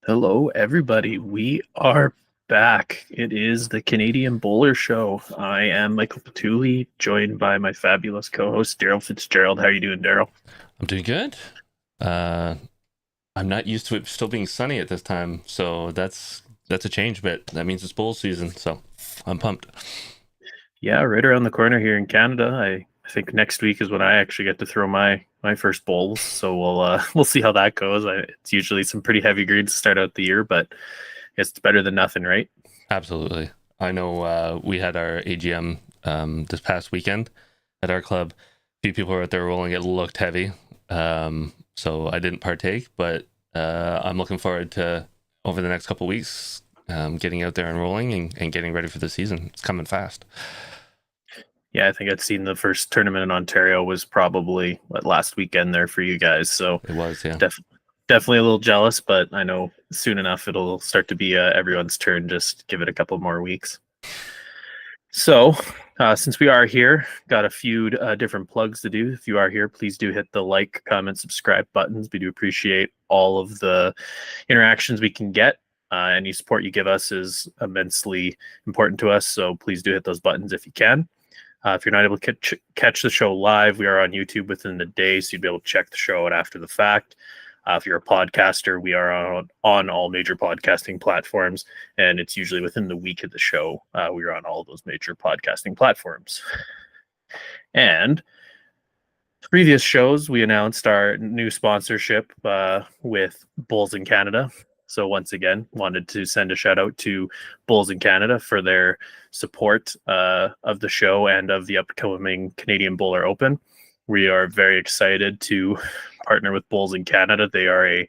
Hello, everybody. We are back. It is the Canadian Bowler Show. I am Michael Patuli, joined by my fabulous co-host Daryl Fitzgerald. How are you doing, Daryl? I'm doing good. Uh, I'm not used to it still being sunny at this time, so that's a change. But that means it's bowl season, so I'm pumped. Yeah, right around the corner here in Canada. I think next week is when I actually get to throw my first bowls. So we'll see how that goes. It's usually some pretty heavy grades to start out the year, but I guess it's better than nothing, right? Absolutely. I know we had our AGM this past weekend at our club. A few people were out there rolling. It looked heavy, so I didn't partake. But I'm looking forward to over the next couple weeks getting out there and rolling and getting ready for the season. It's coming fast. Yeah, I think I'd seen the first tournament in Ontario was probably last weekend there for you guys. So It was, yeah. def- definitely a little jealous, but I know soon enough it'll start to be everyone's turn. Just give it a couple more weeks. So, since we are here, got a few different plugs to do. If you are here, please do hit the like, comment, subscribe buttons. We do appreciate all of the interactions we can get. Any support you give us is immensely important to us. So please do hit those buttons if you can. If you're not able to catch the show live, we are on YouTube within the day, so you'd be able to check the show out after the fact. If you're a podcaster, we are on all major podcasting platforms, and it's usually within the week of the show. We are on all of those major podcasting platforms. And previous shows, we announced our new sponsorship with Bulls in Canada. So once again, wanted to send a shout out to Bulls in Canada for their support of the show and of the upcoming Canadian Bowler Open. We are very excited to partner with Bulls in Canada. They are a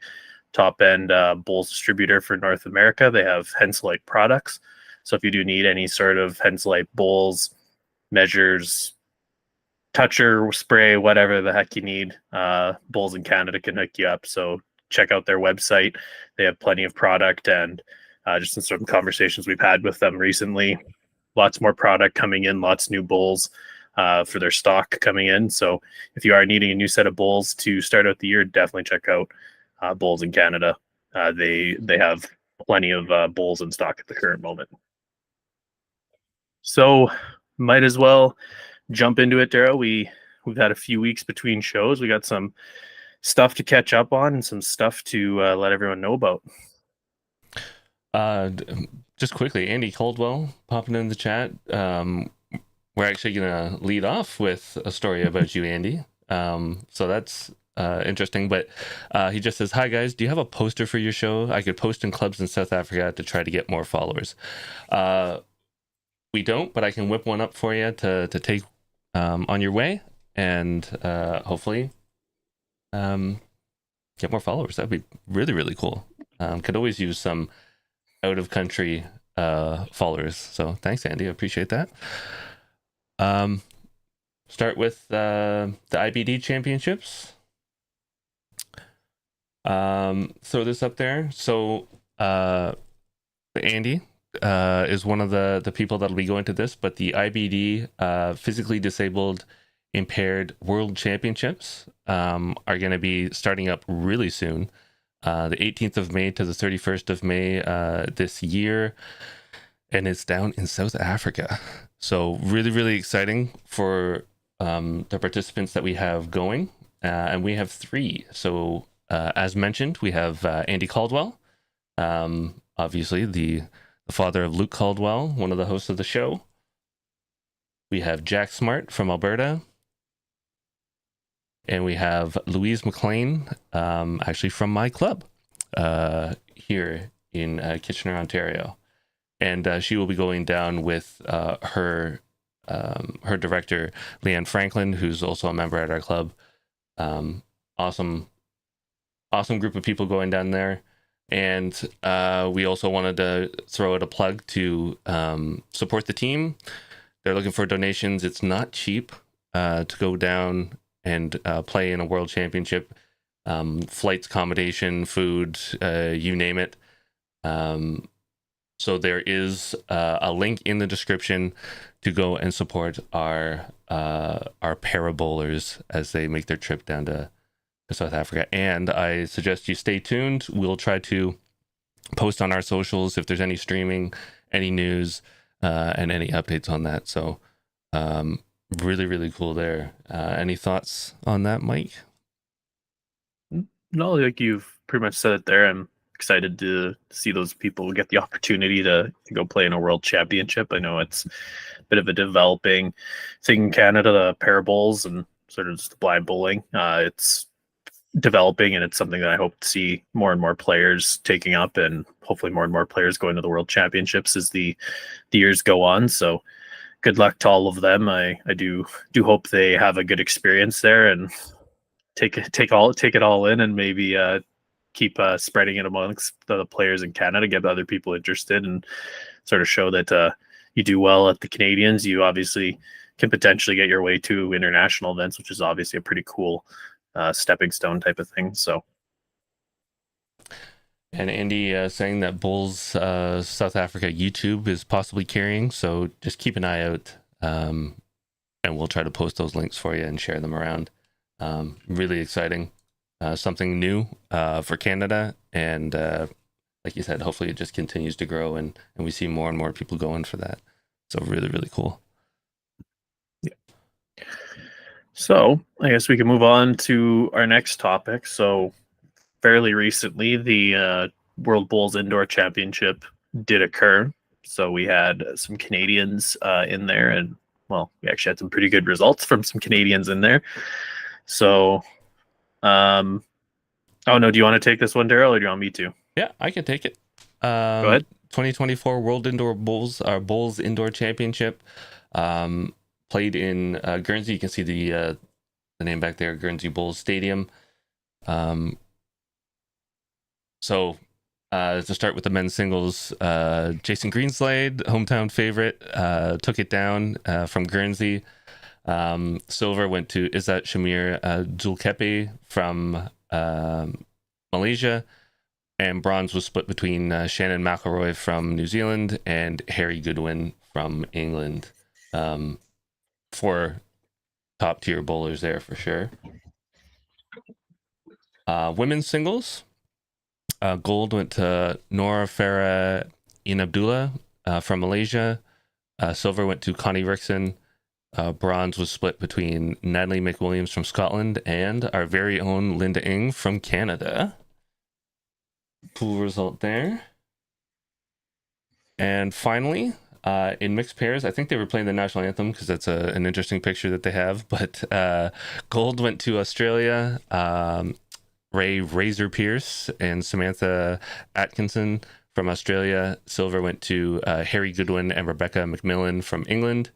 top end Bulls distributor for North America. They have Henselite products. So if you do need any sort of Henselite bowls, measures, toucher, spray, whatever the heck you need, Bulls in Canada can hook you up. So check out their website. They have plenty of product, and just in some conversations we've had with them recently, lots more product coming in, lots new bowls for their stock coming in. So if you are needing a new set of bowls to start out the year, definitely check out Bulls in Canada. They have plenty of bowls in stock at the current moment. So might as well jump into it, Daryl. We've had a few weeks between shows. We got some stuff to catch up on and some stuff to let everyone know about. Uh, just quickly, Andy Caldwell popping in the chat. We're actually gonna lead off with a story about you, Andy. So that's interesting. But he just says, "Hi guys, do you have a poster for your show? I could post in clubs in South Africa to try to get more followers." Uh, we don't, but I can whip one up for you to take on your way, and hopefully um, get more followers. That'd be really really cool. Could always use some out of country followers. So thanks, Andy. I appreciate that. Um, Start with the IBD championships. Throw this up there. So Andy is one of the people that'll be going to this, but the IBD physically disabled impaired world championships are going to be starting up really soon. The 18th of May to the 31st of May this year, and it's down in South Africa. So really, really exciting for the participants that we have going, and we have three. So as mentioned, we have Andy Caldwell, obviously the father of Luke Caldwell, one of the hosts of the show. We have Jack Smart from Alberta, and we have Louise McLean, actually from my club here in Kitchener, Ontario, and she will be going down with her director Leanne Franklin, who's also a member at our club. Awesome group of people going down there, and we also wanted to throw out a plug to support the team. They're looking for donations. It's not cheap to go down and play in a world championship. Flights, accommodation, food, you name it. So there is a link in the description to go and support our para bowlers as they make their trip down to South Africa. And I suggest you stay tuned. We'll try to post on our socials if there's any streaming, any news, and any updates on that. So um, really, really cool there. Any thoughts on that, Mike? No, like you've pretty much said it there. I'm excited to see those people get the opportunity to go play in a world championship. I know it's a bit of a developing thing in Canada, the pair bowls and sort of just the blind bowling. It's developing, and it's something that I hope to see more and more players taking up, and hopefully more and more players going to the world championships as the years go on. So good luck to all of them. I do hope they have a good experience there and take it all in, and maybe keep spreading it amongst the players in Canada, get other people interested, and sort of show that you do well at the Canadians. You obviously can potentially get your way to international events, which is obviously a pretty cool stepping stone type of thing. So And Andy saying that Bulls South Africa YouTube is possibly carrying, so just keep an eye out, and we'll try to post those links for you and share them around. Really exciting, something new for Canada, and like you said, hopefully it just continues to grow, and we see more and more people going for that. So really, really cool. So I guess we can move on to our next topic. So fairly recently, the World Bowls Indoor Championship did occur. So we had some Canadians in there, and well, we actually had some pretty good results from some Canadians in there. So, oh no, do you want to take this one, Daryl, or do you want me to? Yeah, I can take it. Go ahead. 2024 World Indoor Bulls Indoor Championship, played in Guernsey. You can see the name back there, Guernsey Bulls Stadium. So to start with the men's singles, Jason Greenslade, hometown favorite, took it down from Guernsey. Silver went to Izzat Shamir Zulkepe from Malaysia, and bronze was split between Shannon McElroy from New Zealand and Harry Goodwin from England. Four top tier bowlers there for sure. Women's singles, gold went to Nora Farah Abdullah from Malaysia. Silver went to Connie Rickson. Bronze was split between Natalie McWilliams from Scotland and our very own Linda Ng from Canada. Cool result there. And finally, in mixed pairs, I think they were playing the national anthem because that's an interesting picture that they have. But gold went to Australia. Ray Razor Pierce and Samantha Atkinson from Australia. Silver went to Harry Goodwin and Rebecca McMillan from England.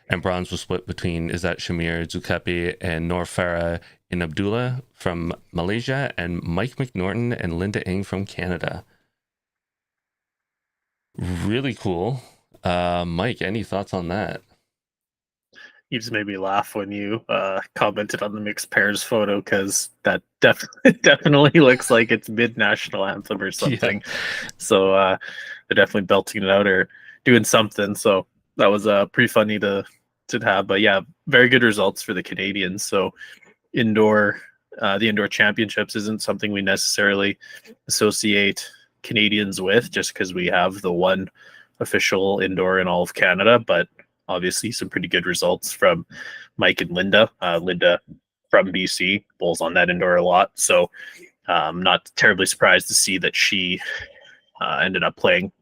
And bronze was split between Izzat Shamir Zulkepe and Noor Farah Abdullah from Malaysia, and Mike McNorton and Linda Ng from Canada. Really cool. Mike, any thoughts on that? You just made me laugh when you commented on the mixed pairs photo, because that definitely looks like it's mid national anthem or something. Yeah. So they're definitely belting it out or doing something. So that was pretty funny to have. But yeah, very good results for the Canadians. So the indoor championships isn't something we necessarily associate Canadians with, just because we have the one official indoor in all of Canada. But obviously some pretty good results from Mike and Linda. Linda from BC bowls on that indoor a lot. So I'm not terribly surprised to see that she ended up playing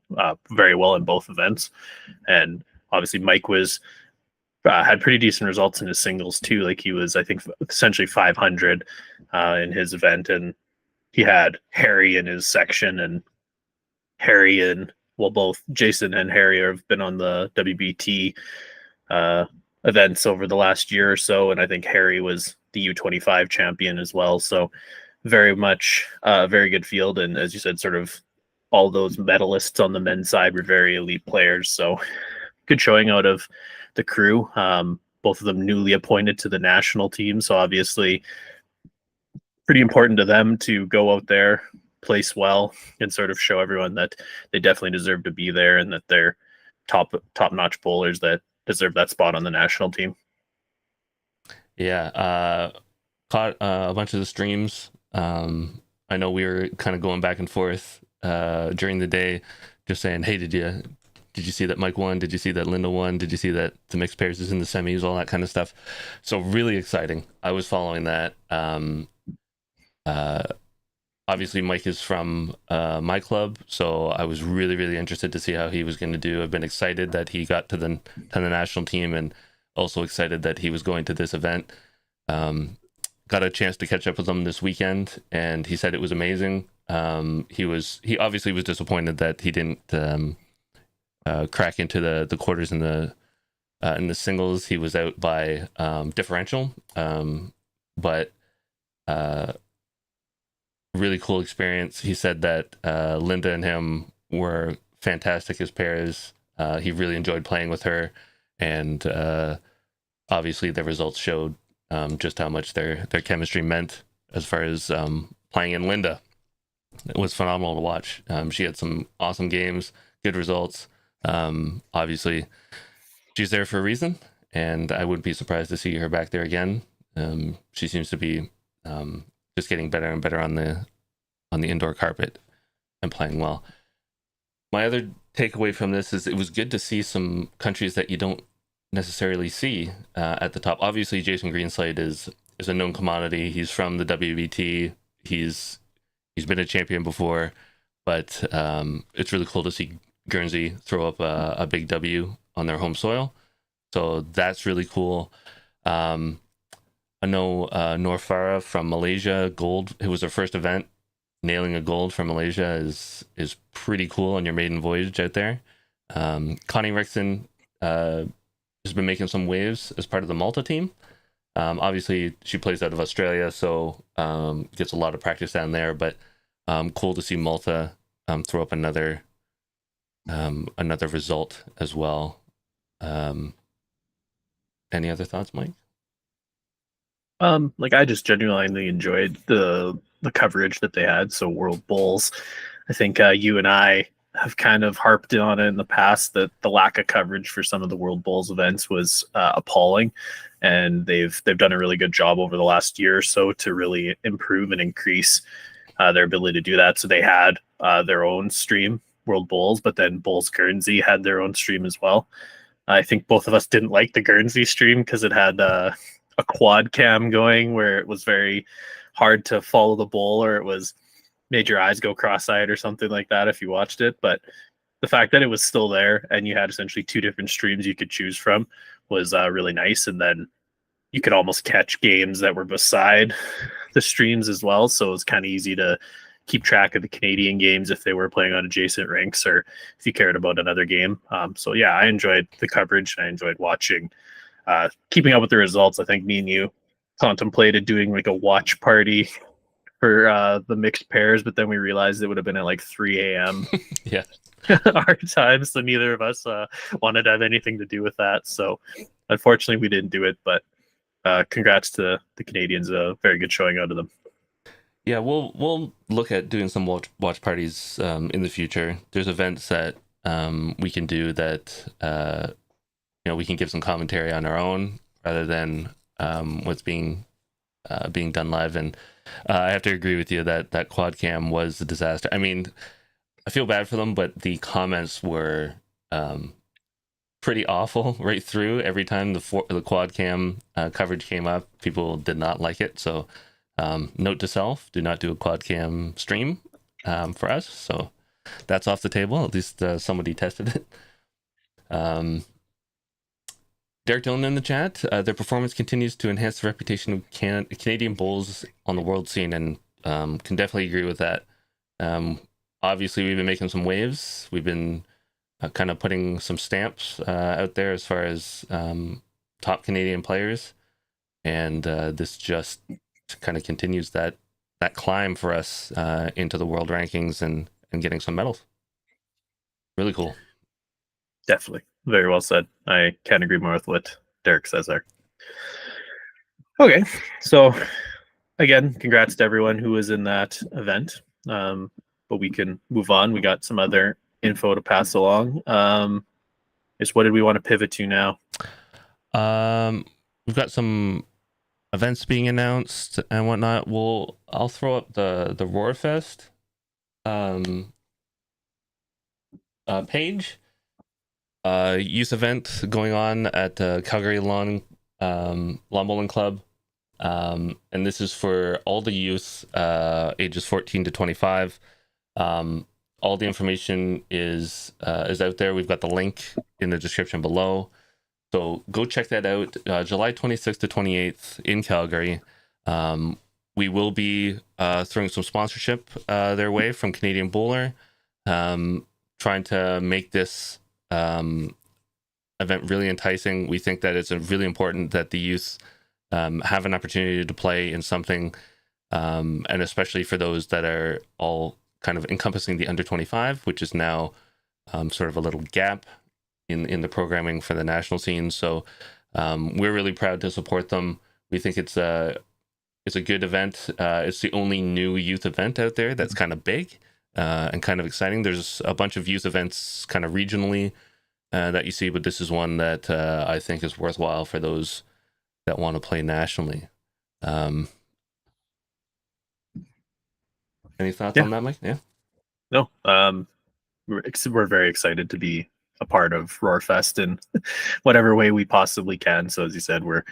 very well in both events. And obviously Mike had pretty decent results in his singles too. Like he was, I think, essentially 500 in his event, and he had Harry in his section, and Harry and both Jason and Harry have been on the WBT events over the last year or so, and I think Harry was the U25 champion as well. So very much very good field, and as you said, sort of all those medalists on the men's side were very elite players. So good showing out of the crew. Both of them newly appointed to the national team, so obviously pretty important to them to go out there, place well, and sort of show everyone that they definitely deserve to be there, and that they're top-notch bowlers that deserve that spot on the national team. Yeah, caught a bunch of the streams. I know we were kind of going back and forth during the day, just saying, "Hey, did you see that Mike won? Did you see that Linda won? Did you see that the mixed pairs is in the semis? All that kind of stuff." So really exciting. I was following that. Uh, Obviously, Mike is from my club, so I was really, really interested to see how he was going to do. I've been excited that he got to the national team, and also excited that he was going to this event. Um, got a chance to catch up with him this weekend, and he said it was amazing. He obviously was disappointed that he didn't crack into the quarters in the singles. He was out by differential, but really cool experience. He said that Linda and him were fantastic as pairs. He really enjoyed playing with her, and obviously the results showed just how much their chemistry meant as far as playing in Linda. It was phenomenal to watch. She had some awesome games, good results. Obviously, she's there for a reason, and I wouldn't be surprised to see her back there again. She seems to be just getting better and better on the indoor carpet and playing well. My other takeaway from this is it was good to see some countries that you don't necessarily see at the top. Obviously, Jason Greenslade is a known commodity. He's from the WBT. He's been a champion before, but it's really cool to see Guernsey throw up a big W on their home soil. So that's really cool. I know Noor Farah from Malaysia, gold. It was her first event. Nailing a gold from Malaysia is pretty cool on your maiden voyage out there. Connie Rickson has been making some waves as part of the Malta team. Obviously, she plays out of Australia, so gets a lot of practice down there. But cool to see Malta throw up another result as well. Any other thoughts, Mike? Like I just genuinely enjoyed the coverage that they had. So World Bowls, I think you and I have kind of harped on it in the past that the lack of coverage for some of the World Bowls events was appalling, and they've done a really good job over the last year or so to really improve and increase their ability to do that. So they had their own stream, World Bowls, but then Bowls Guernsey had their own stream as well. I think both of us didn't like the Guernsey stream because it had a quad cam going where it was very hard to follow the bowl, or it was made your eyes go cross-eyed or something like that if you watched it. But the fact that it was still there and you had essentially two different streams you could choose from was really nice. And then you could almost catch games that were beside the streams as well. So it was kind of easy to keep track of the Canadian games if they were playing on adjacent rinks or if you cared about another game. So yeah, I enjoyed the coverage and I enjoyed watching, keeping up with the results. I think me and you contemplated doing like a watch party for the mixed pairs, but then we realized it would have been at like 3 a.m. Yeah. our time, so neither of us wanted to have anything to do with that. So unfortunately, we didn't do it. But congrats to the Canadians, a very good showing out of them. Yeah, we'll look at doing some watch parties in the future. There's events that we can do that we can give some commentary on our own rather than what's being done live. And I have to agree with you that that quad cam was a disaster. I mean, I feel bad for them, but the comments were pretty awful right through. Every time the quad cam coverage came up, people did not like it. So note to self: do not do a quad cam stream for us. So that's off the table. At least somebody tested it. Derek Dillon in the chat. Their performance continues to enhance the reputation of Canadian bowls on the world scene, and can definitely agree with that. Obviously, we've been making some waves. We've been kind of putting some stamps out there as far as top Canadian players, and this just kind of continues that climb for us into the world rankings and getting some medals. Really cool. Definitely, very well said. I can't agree more with what Derek says there. Okay, so again, congrats to everyone who was in that event. But we can move on. We got some other info to pass along. Is what did we want to pivot to now? We've got some events being announced and whatnot. I'll throw up the Roarfest. page. Youth event going on at Calgary Lawn Bowling Club. And this is for all the youth ages 14 to 25. All the information is out there. We've got the link in the description below. So go check that out. July 26th to 28th in Calgary. We will be throwing some sponsorship their way from Canadian Bowler, trying to make this event really enticing. We think that it's really important that the youth have an opportunity to play in something, and especially for those that are all kind of encompassing the under 25, which is now sort of a little gap in the programming for the national scene. So we're really proud to support them. We think it's a good event. It's the only new youth event out there that's kind of big and kind of exciting. There's a bunch of youth events kind of regionally that you see, but this is one that I think is worthwhile for those that want to play nationally. Any thoughts on that, Mike? Yeah. No, we're very excited to be a part of Roarfest in whatever way we possibly can. So as you said, we're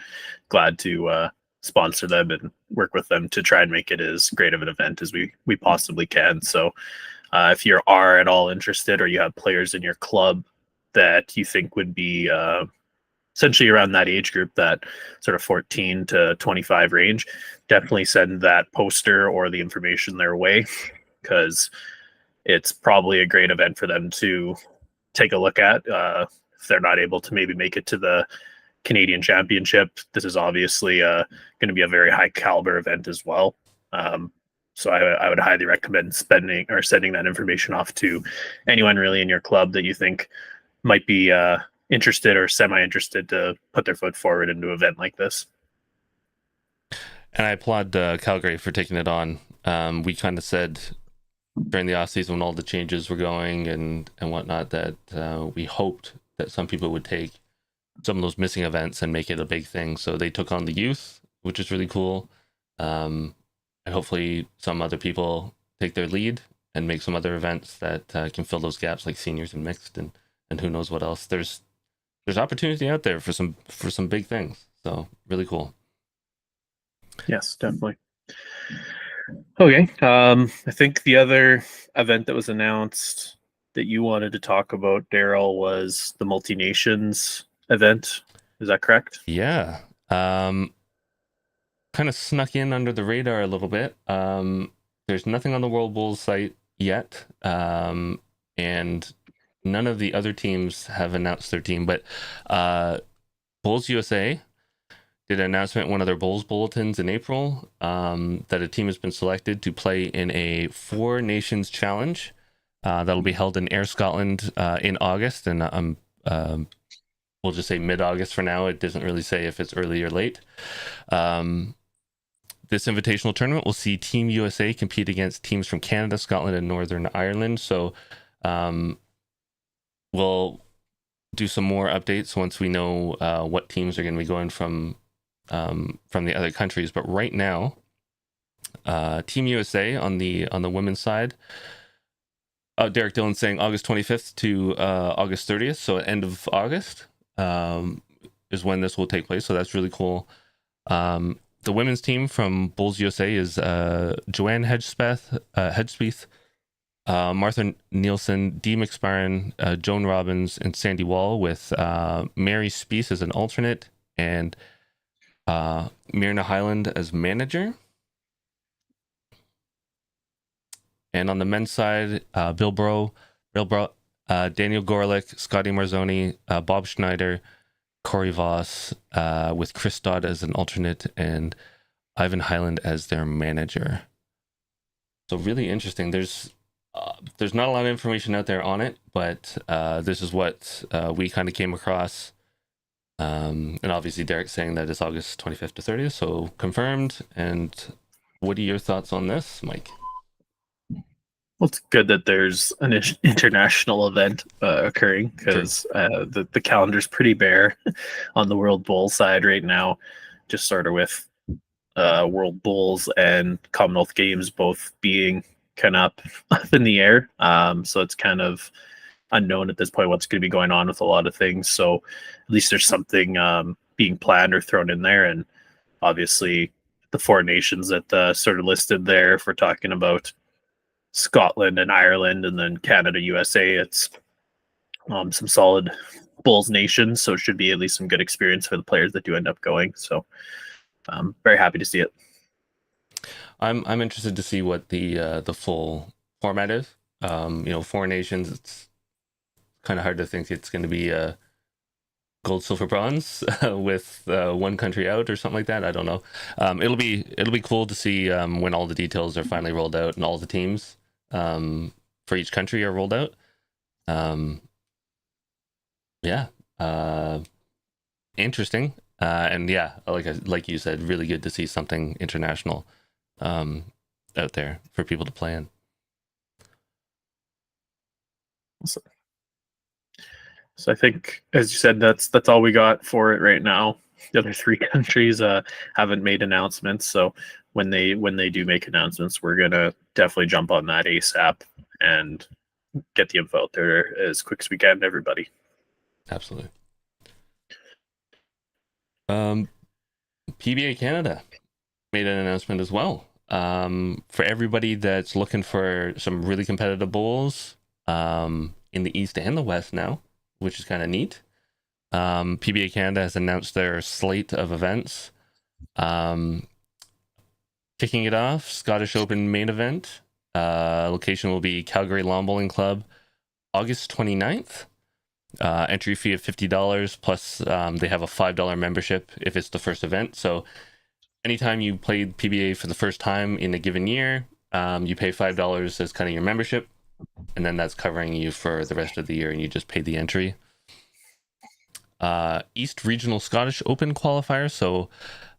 glad to sponsor them and work with them to try and make it as great of an event as we possibly can. So if you are at all interested, or you have players in your club that you think would be essentially around that age group, that sort of 14 to 25 range, definitely send that poster or the information their way, because it's probably a great event for them to take a look at. If they're not able to maybe make it to the Canadian Championship, this is obviously going to be a very high caliber event as well. So I would highly recommend sending that information off to anyone really in your club that you think might be interested or semi-interested to put their foot forward into an event like this. And I applaud Calgary for taking it on. We kind of said during the off season when all the changes were going and whatnot that we hoped that some people would take some of those missing events and make it a big thing. So they took on the youth, which is really cool. And hopefully some other people take their lead and make some other events that can fill those gaps, like seniors and mixed and who knows what else. There's opportunity out there for some big things. So really cool. Yes, definitely. Okay. I think the other event that was announced that you wanted to talk about, Daryl, was the Multi-Nations event. Is that correct? Yeah. Kind of snuck in under the radar a little bit. There's nothing on the World Bulls site yet. And none of the other teams have announced their team, but Bulls USA did an announcement in one of their Bulls bulletins in April that a team has been selected to play in a 4 Nations challenge that'll be held in Ayr, Scotland in August. And we'll just say mid-August for now. It doesn't really say if it's early or late. This invitational tournament will see Team USA compete against teams from Canada, Scotland, and Northern Ireland. So we'll do some more updates once we know what teams are going to be going from the other countries. But right now, Team USA on the women's side, Derek Dillon saying August 25th to August 30th, so end of August is when this will take place. So that's really cool. The women's team from Bulls USA is Joanne Hedgespeth, Martha Nielsen, Dee McSparren, Joan Robbins, and Sandy Wall, with Mary Speece as an alternate and Myrna Highland as manager. And on the men's side, Bill Bro, Daniel Gorlick, Scotty Marzoni, Bob Schneider, Corey Voss, with Chris Dodd as an alternate and Ivan Highland as their manager. So really interesting. There's not a lot of information out there on it, but this is what we kind of came across. And obviously Derek's saying that it's August 25th to 30th, so confirmed. And what are your thoughts on this, Mike? Well, it's good that there's an international event occurring, because the calendar's pretty bare on the World Bowl side right now, just sort of with World Bowls and Commonwealth Games both being kind of up in the air. So it's kind of unknown at this point what's going to be going on with a lot of things. So at least there's something being planned or thrown in there. And obviously, the four nations that sort of listed there, if we're talking about Scotland and Ireland, and then Canada, USA, it's some solid Bulls nations. So it should be at least some good experience for the players that do end up going. So I'm very happy to see it. I'm interested to see what the full format is. Four nations. It's kind of hard to think it's going to be gold, silver, bronze with one country out or something like that. I don't know. It'll be cool to see when all the details are finally rolled out and all the teams for each country are rolled out. Yeah, interesting. And yeah, like you said, really good to see something international out there for people to play in. So I think, as you said, that's all we got for it right now. The other three countries haven't made announcements, so when they do make announcements, we're gonna definitely jump on that ASAP and get the info out there as quick as we can to everybody. Absolutely. PBA Canada made an announcement as well. For everybody that's looking for some really competitive bowls in the East and the West now, which is kind of neat. PBA Canada has announced their slate of events. Kicking it off, Scottish Open main event. Location will be Calgary Lawn Bowling Club, August 29th. Entry fee of $50 plus they have a $5 membership if it's the first event. So anytime you played PBA for the first time in a given year, you pay $5 as kind of your membership, and then that's covering you for the rest of the year, and you just pay the entry. East Regional Scottish Open qualifier, so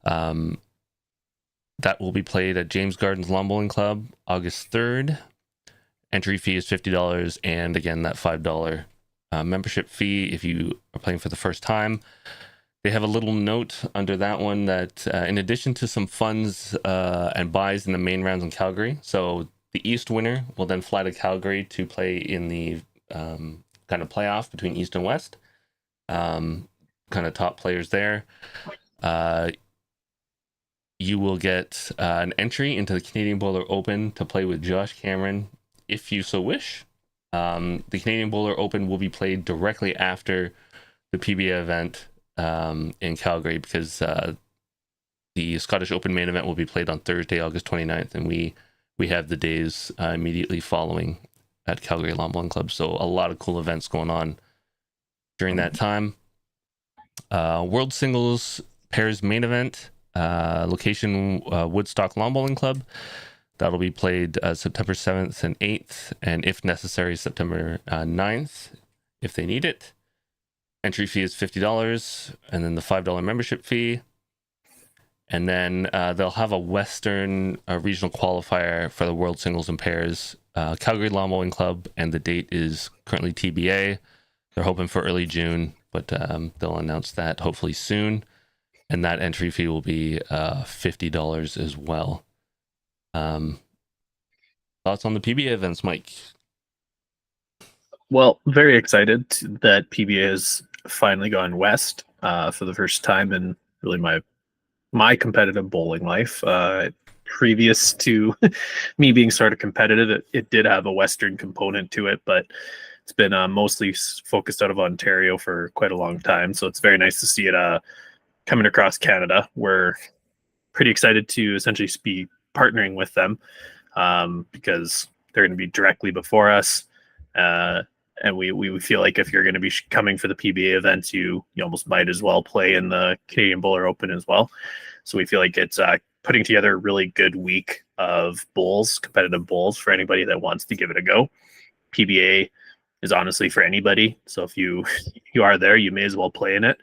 that will be played at James Gardens Lawn Bowling Club, August 3rd. Entry fee is $50, and again, that $5 membership fee if you are playing for the first time. They have a little note under that one that in addition to some funds and buys in the main rounds in Calgary, so the East winner will then fly to Calgary to play in the kind of playoff between East and West. Kind of top players there. You will get an entry into the Canadian Bowler Open to play with Josh Cameron if you so wish. The Canadian Bowler Open will be played directly after the PBA event in Calgary, because the Scottish Open main event will be played on Thursday, August 29th, and we have the days immediately following at Calgary Lawn Bowling Club. So a lot of cool events going on during that time. World Singles Pairs main event, location Woodstock Lawn Bowling Club. That'll be played September 7th and 8th, and if necessary, September 9th, if they need it. Entry fee is $50, and then the $5 membership fee. And then they'll have a Western regional qualifier for the World Singles and Pairs, Calgary Lawn Bowling Club, and the date is currently TBA. They're hoping for early June, but they'll announce that hopefully soon. And that entry fee will be $50 as well. Thoughts on the PBA events, Mike? Well, very excited that PBA has finally gone west for the first time in really my competitive bowling life. Previous to me being sort of competitive, it did have a Western component to it, but it's been mostly focused out of Ontario for quite a long time. So it's very nice to see it coming across Canada. We're pretty excited to essentially be partnering with them because they're going to be directly before us. And we feel like if you're going to be coming for the PBA events, you almost might as well play in the Canadian Bowler Open as well. So we feel like it's putting together a really good week of bowls, competitive bowls for anybody that wants to give it a go. PBA is honestly for anybody. So if you are there, you may as well play in it.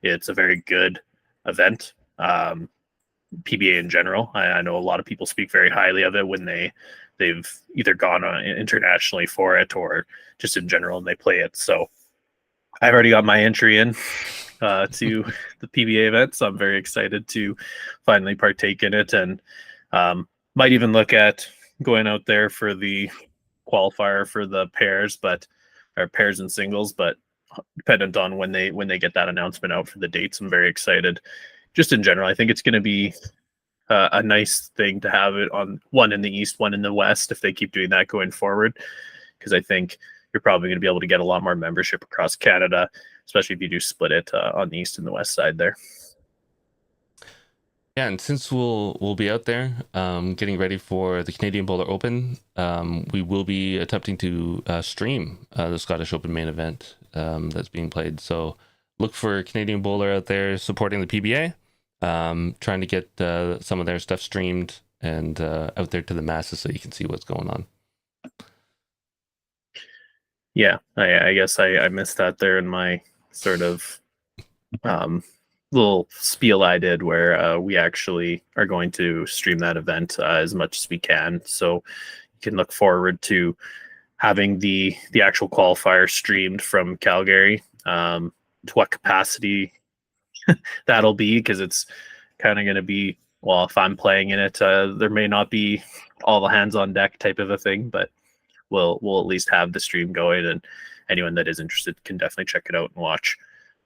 It's a very good event. PBA in general, I know a lot of people speak very highly of it when they've either gone on internationally for it or just in general and they play it. So I've already got my entry in to the PBA event, so I'm very excited to finally partake in it, and might even look at going out there for the qualifier for the pairs. But or pairs and singles, but dependent on when they get that announcement out for the dates. I'm very excited. Just in general, I think it's going to be a nice thing to have it on one in the East, one in the West, if they keep doing that going forward, because I think you're probably going to be able to get a lot more membership across Canada, especially if you do split it on the East and the West side there. Yeah, and since we'll be out there getting ready for the Canadian Bowler Open, we will be attempting to stream the Scottish Open main event that's being played. So look for Canadian Bowler out there supporting the PBA, trying to get some of their stuff streamed and out there to the masses so you can see what's going on. Yeah, I guess I missed that there in my sort of little spiel I did where we actually are going to stream that event as much as we can. So you can look forward to having the actual qualifier streamed from Calgary. To what capacity that'll be, because it's kind of going to be, well, if I'm playing in it, there may not be all the hands on deck type of a thing, but we'll at least have the stream going, and anyone that is interested can definitely check it out and watch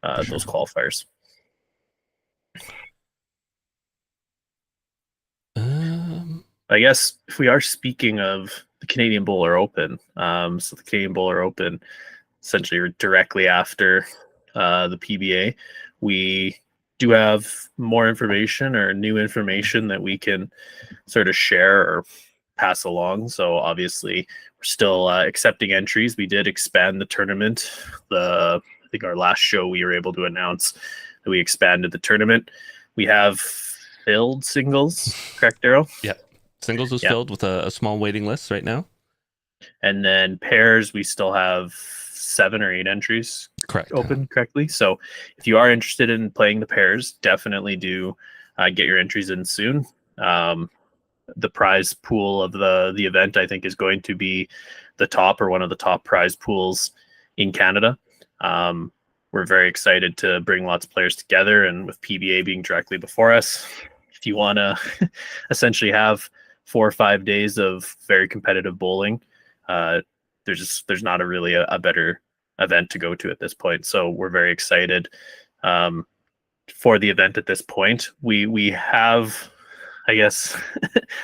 those qualifiers. I guess if we are speaking of the Canadian Bowler Open, so the Canadian Bowler Open essentially directly after the PBA, we do have more information or new information that we can sort of share or pass along. So obviously we're still accepting entries. We did expand the tournament. I think our last show we were able to announce that we expanded the tournament. We have filled singles, correct, Daryl? Yeah. Singles is filled with a small waiting list right now. And then pairs, we still have 7 or 8 entries open correctly. So if you are interested in playing the pairs, definitely do get your entries in soon. The prize pool of the event, I think, is going to be the top or one of the top prize pools in Canada. We're very excited to bring lots of players together, and with PBA being directly before us, if you want to essentially have 4 or 5 days of very competitive bowling, there's not really a better event to go to at this point. So we're very excited for the event at this point. We have, I guess,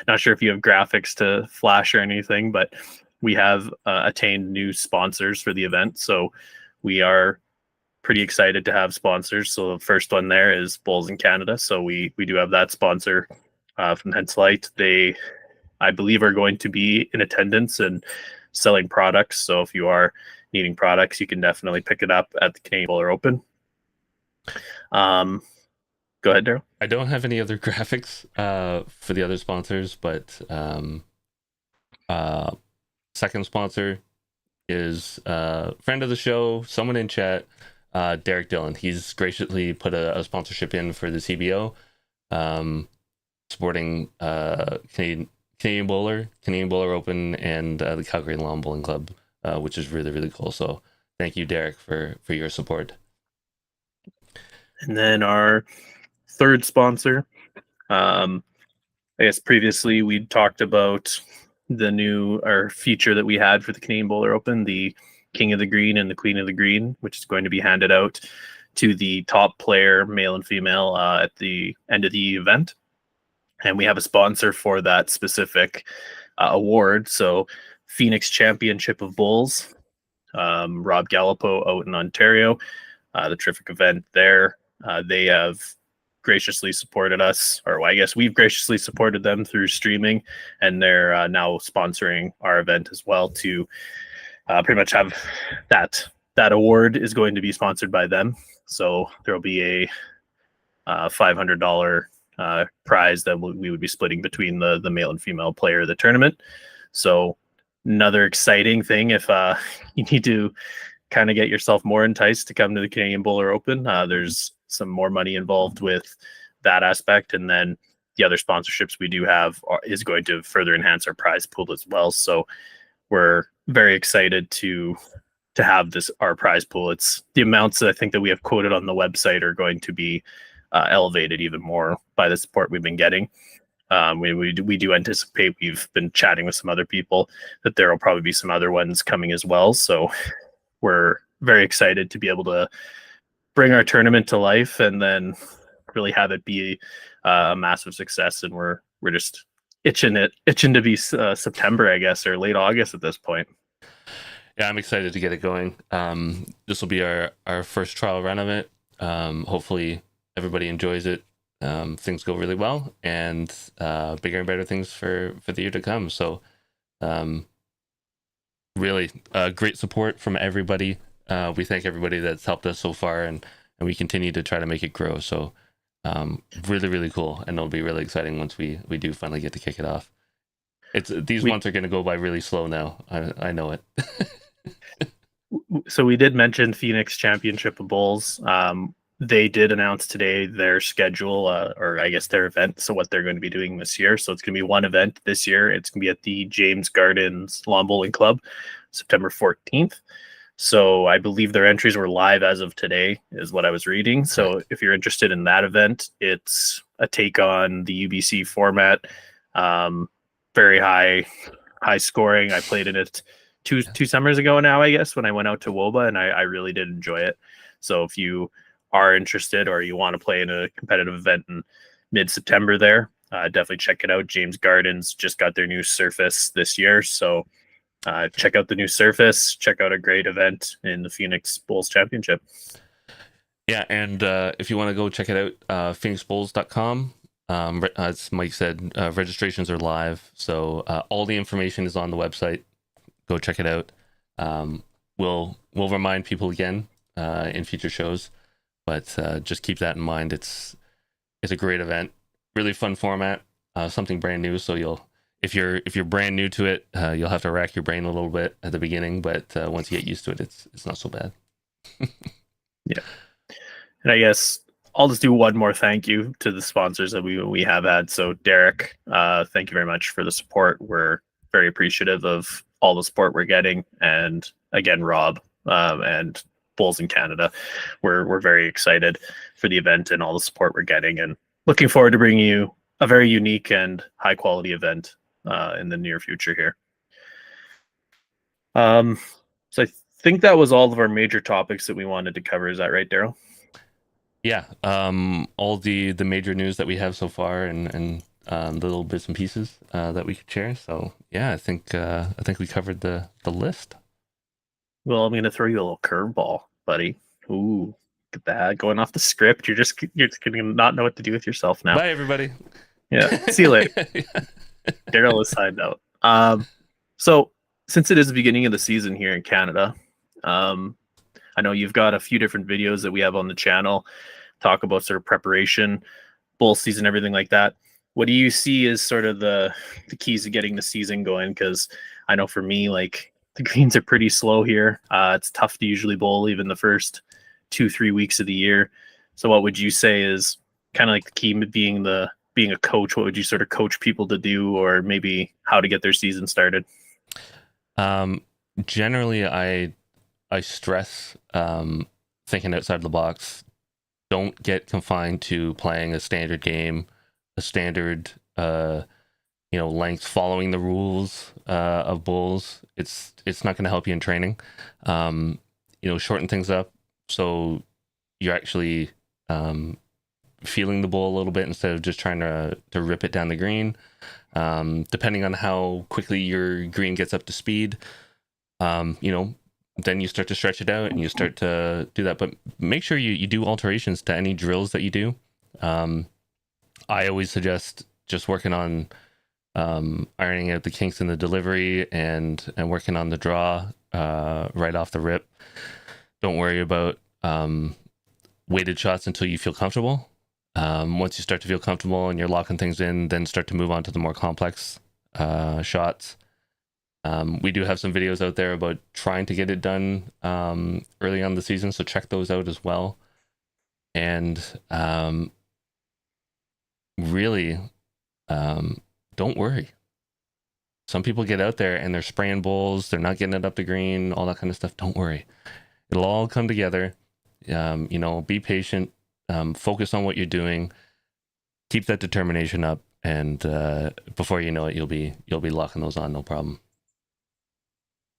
not sure if you have graphics to flash or anything, but we have attained new sponsors for the event. So we are pretty excited to have sponsors. So the first one there is Bowls in Canada. So we do have that sponsor from Henslight. They, I believe, are going to be in attendance and selling products. So if you are needing products, you can definitely pick it up at the Canadian Bowler Open. Go ahead, Daryl. I don't have any other graphics for the other sponsors, but second sponsor is friend of the show, someone in chat, Derek Dillon. He's graciously put a sponsorship in for the CBO, supporting Canadian Bowler Open, and the Calgary Lawn Bowling Club, which is really, really cool. So thank you, Derek, for your support. And then our third sponsor, I guess previously we talked about the new feature that we had for the Canadian Bowler Open, the King of the Green and the Queen of the Green, which is going to be handed out to the top player, male and female, at the end of the event. And we have a sponsor for that specific award. So Phoenix Championship of Bowls, Rob Gallipo out in Ontario, the terrific event there. They have graciously supported us, or I guess we've graciously supported them through streaming, and they're now sponsoring our event as well to pretty much have that award is going to be sponsored by them. So there'll be a $500 prize that we would be splitting between the male and female player of the tournament. So another exciting thing if you need to kind of get yourself more enticed to come to the Canadian Bowler Open. There's some more money involved with that aspect, and then the other sponsorships we do have is going to further enhance our prize pool as well. So we're very excited to have our prize pool. It's the amounts that I think that we have quoted on the website are going to be elevated even more by the support we've been getting. We do anticipate, we've been chatting with some other people, that there will probably be some other ones coming as well. So we're very excited to be able to bring our tournament to life and then really have it be a massive success. And we're just itching to be September, I guess, or late August at this point. Yeah, I'm excited to get it going. This will be our first trial run of it. Hopefully, everybody enjoys it. Things go really well, and bigger and better things for the year to come. So, really, great support from everybody. We thank everybody that's helped us so far, and we continue to try to make it grow. So, really, really cool, and it'll be really exciting once we do finally get to kick it off. These months are going to go by really slow now. I know it. So we did mention Phoenix Championship of Bowls. They did announce today their schedule, or I guess their event. So what they're going to be doing this year. So it's going to be one event this year. It's going to be at the James Gardens Lawn Bowling Club, September 14th. So I believe their entries were live as of today, is what I was reading. So if you're interested in that event, it's a take on the UBC format. Very high scoring. I played in it two summers ago now, I guess, when I went out to WOBA, and I really did enjoy it. So if you are interested or you want to play in a competitive event in mid-September there, definitely check it out. James Gardens just got their new surface this year. So check out the new surface, check out a great event in the Phoenix Bowls Championship. Yeah, and if you want to go check it out, phoenixbowls.com. As Mike said, registrations are live. So all the information is on the website. Go check it out. We'll remind people again in future shows, but just keep that in mind. It's a great event, really fun format, something brand new. So if you're brand new to it, you'll have to rack your brain a little bit at the beginning, but once you get used to it, it's not so bad. Yeah, and I guess I'll just do one more thank you to the sponsors that we have had. So Derek, thank you very much for the support. We're very appreciative of all the support we're getting, and again, Rob and Bulls in Canada. We're very excited for the event and all the support we're getting, and looking forward to bringing you a very unique and high quality event in the near future here. So I think that was all of our major topics that we wanted to cover. Is that right, Daryl? Yeah, all the major news that we have so far, and the little bits and pieces that we could share. So yeah, I think we covered the list. Well, I'm going to throw you a little curveball, buddy. Ooh, look at that. Going off the script. You're just going to not know what to do with yourself now. Bye, everybody. Yeah. See you later. Daryl is signed out. So since it is the beginning of the season here in Canada, I know you've got a few different videos that we have on the channel, talk about sort of preparation, bowl season, everything like that. What do you see as sort of the keys to getting the season going? Because I know for me, like, the greens are pretty slow here. It's tough to usually bowl even the first 2-3 weeks of the year. So what would you say is kind of like the key being a coach? What would you sort of coach people to do, or maybe how to get their season started? Generally, I stress thinking outside the box. Don't get confined to playing a standard game, a standard length, following the rules of bowls. It's not going to help you in training. Shorten things up so you're actually feeling the bowl a little bit instead of just trying to rip it down the green. Depending on how quickly your green gets up to speed, then you start to stretch it out and you start to do that. But make sure you do alterations to any drills that you do. I always suggest just working on ironing out the kinks in the delivery and working on the draw right off the rip. Don't worry about weighted shots until you feel comfortable. Once you start to feel comfortable and you're locking things in, then start to move on to the more complex shots. We do have some videos out there about trying to get it done early on in the season, so check those out as well. And really, don't worry. Some people get out there and they're spraying bowls, they're not getting it up the green, all that kind of stuff. Don't worry. It'll all come together. Be patient, focus on what you're doing, keep that determination up, and before you know it, you'll be locking those on, no problem.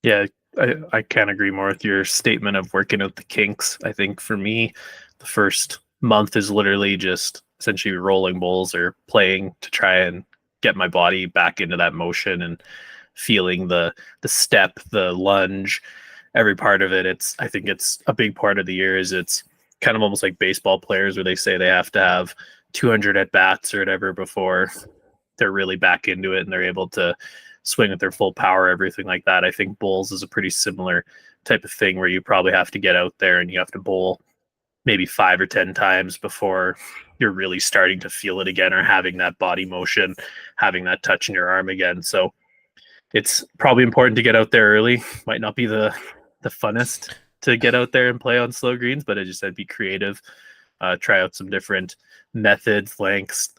Yeah, I can't agree more with your statement of working out the kinks. I think for me, the first month is literally just essentially rolling bowls or playing to try and get my body back into that motion and feeling the step, the lunge, every part of it. It's I think it's a big part of the year is it's kind of almost like baseball players where they say they have to have 200 at bats or whatever before they're really back into it and they're able to swing at their full power, everything like that. I think bowls is a pretty similar type of thing where you probably have to get out there and you have to bowl maybe 5 or 10 times before you're really starting to feel it again or having that body motion, having that touch in your arm again. So it's probably important to get out there early. Might not be the funnest to get out there and play on slow greens, but I just said be creative, try out some different methods, lengths,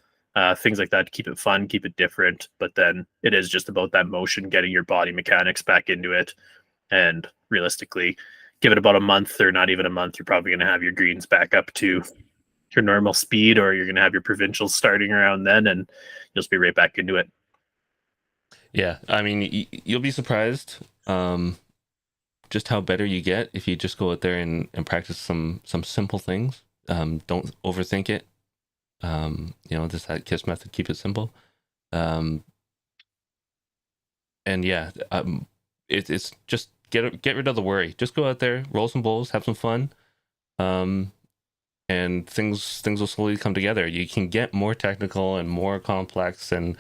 things like that to keep it fun, keep it different. But then it is just about that motion, getting your body mechanics back into it. And realistically, give it about a month or not even a month, you're probably going to have your greens back up to your normal speed, or you're going to have your provincials starting around then, and you'll just be right back into it. Yeah, I mean, you'll be surprised just how better you get if you just go out there and practice some simple things. Don't overthink it. Just that KISS method, keep it simple. And yeah, it's just get rid of the worry. Just go out there, roll some bowls, have some fun, and things will slowly come together. You can get more technical and more complex and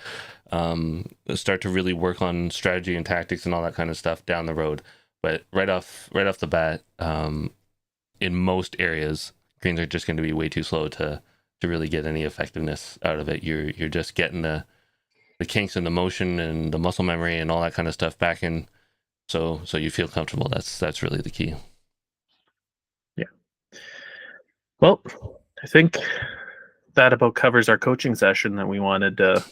start to really work on strategy and tactics and all that kind of stuff down the road. But right off the bat, in most areas, greens are just going to be way too slow to really get any effectiveness out of it. You're just getting the kinks and the motion and the muscle memory and all that kind of stuff back in, so you feel comfortable. That's really the key. Yeah. Well, I think that about covers our coaching session that we wanted to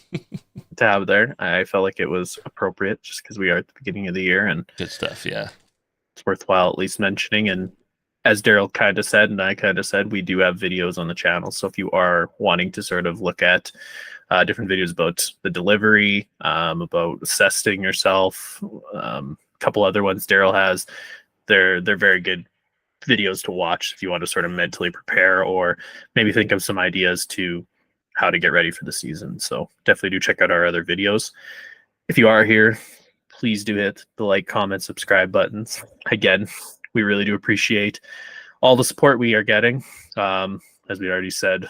have there. I felt like it was appropriate just because we are at the beginning of the year and Good stuff. Yeah. it's worthwhile at least mentioning. And as Daryl kind of said, and I kind of said, we do have videos on the channel. So if you are wanting to sort of look at different videos about the delivery, about assessing yourself, a couple other ones Daryl has, they're very good videos to watch if you want to sort of mentally prepare or maybe think of some ideas to how to get ready for the season. So definitely do check out our other videos. If you are here, please do hit the like, comment, subscribe buttons. Again, we really do appreciate all the support we are getting. As we already said,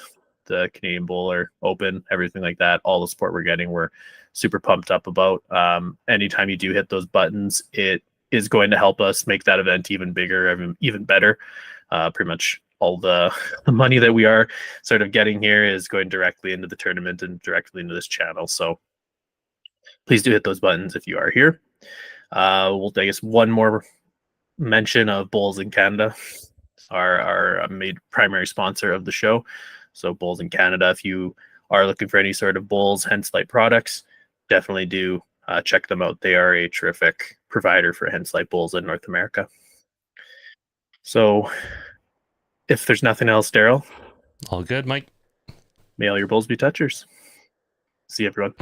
the Canadian Bowler Open, everything like that, all the support we're getting, we're super pumped up about. Anytime you do hit those buttons, it is going to help us make that event even bigger, even better. Pretty much all the money that we are sort of getting here is going directly into the tournament and directly into this channel. So please do hit those buttons if you are here. We'll, I guess, one more mention of Bowls in Canada, our made primary sponsor of the show. So Bowls in Canada, if you are looking for any sort of bowls, Henslite products, definitely do check them out. They are a terrific provider for Henslite bowls in North America. So if there's nothing else, Daryl, All good, Mike. may all your bowls be touchers. See you, everyone.